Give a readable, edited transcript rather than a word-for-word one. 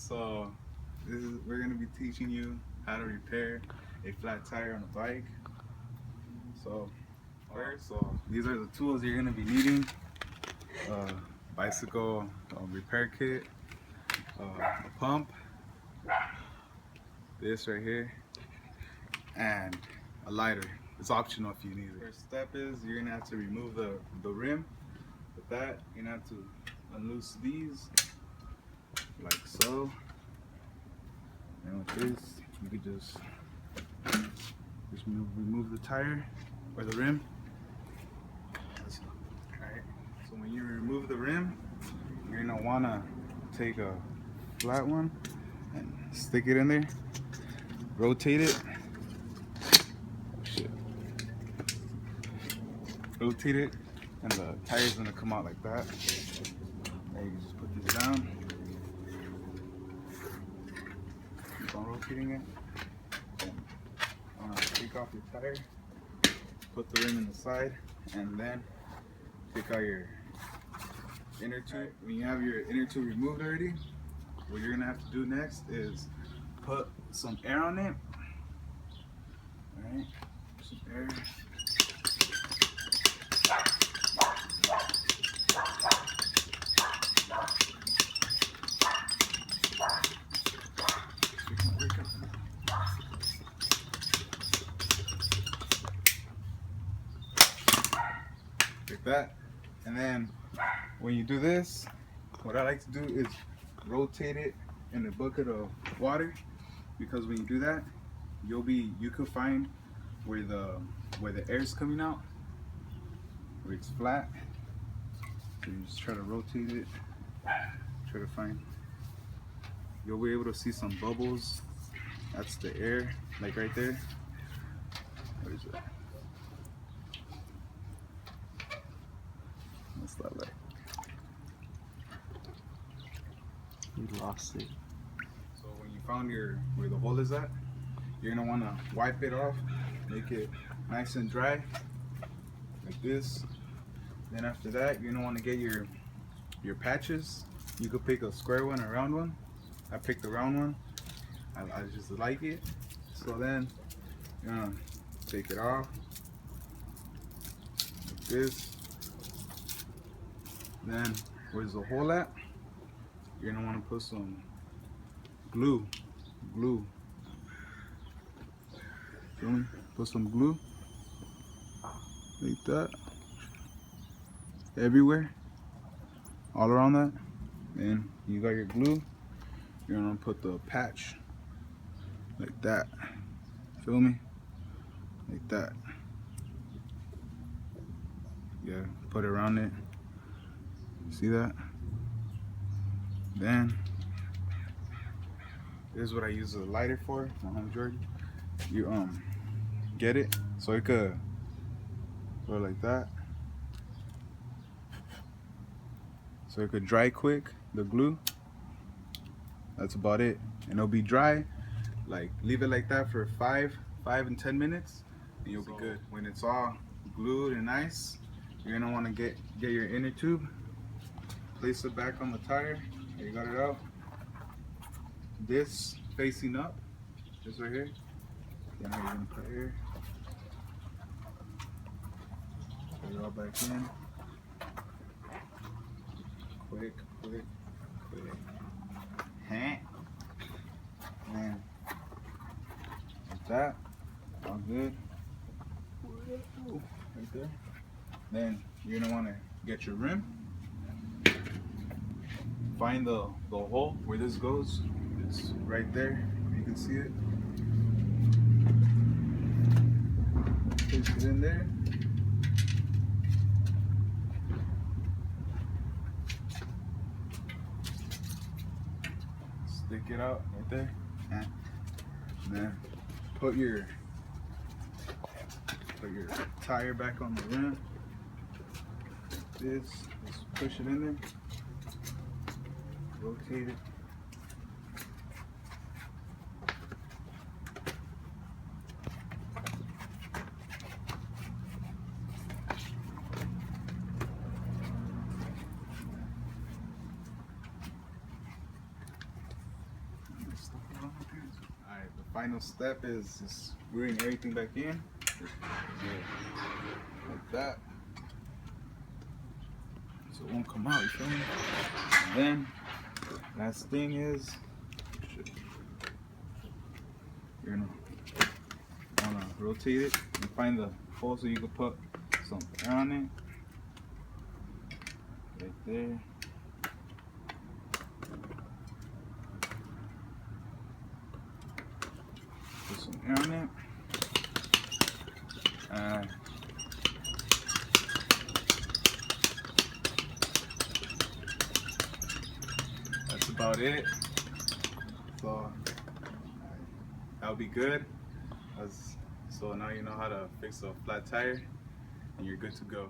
So we're gonna be teaching you how to repair a flat tire on a bike. So first, these are the tools you're gonna be needing: bicycle repair kit, a pump, this right here, and a lighter. It's optional if you need it. First step is you're gonna have to remove the rim. With that, you're gonna have to unloose these like so. And with this, you could just remove the tire or the rim. Alright. So when you remove the rim, you're gonna wanna take a flat one and stick it in there. Rotate it. Oh, shit. Rotate it, and the tire's gonna come out like that. Now you can just put this down. Keep on rotating it. Take off your tire, put the rim in the side, and then take out your inner tube. When you have your inner tube removed already, what you're gonna have to do next is put some air on it. Alright, some air. Like that. And then when you do this, what I like to do is rotate it in a bucket of water, because when you do that, you can find where the air is coming out, where it's flat. So you just try to rotate it, try to find. You'll be able to see some bubbles. That's the air, like right there. What is it? What's that like? You lost it. So when you found where the hole is at, you're gonna wanna wipe it off, make it nice and dry, like this. Then after that, you're gonna wanna get your patches. You could pick a square one or a round one. I picked the round one. I just like it. So then you're gonna take it off like this. Then where's the hole at? You're gonna want to put some glue. Feel me? Put some glue like that, everywhere, all around that. Then you got your glue. You're gonna put the patch like that. Feel me? Like that. Yeah, put it around it. See that? Then this is what I use the lighter for, my homie Jordan. You get it so it could go like that, so it could dry quick, the glue. That's about it, and it'll be dry. Like, leave it like that for 5 and 10 minutes, and you'll be good. When it's all glued and nice, you're gonna want to get your inner tube, place it back on the tire. You got it out. This facing up, this right here. Then you're gonna put here. Put it all back in. Quick. And like that. All good. Right there. Then you're gonna wanna get your rim. Find the hole where this goes. It's right there. You can see it. Place it in there. Stick it out right there. And then put your tire back on the rim. Just push it in there. Rotate it. final step is just screwing everything back in. Like that. So it won't come out, you feel me? And then, last thing is, you're gonna wanna rotate it and find the hole so you can put some air on it. Right there. Put some air on it. That's about it. So that'll be good. So now you know how to fix a flat tire and you're good to go.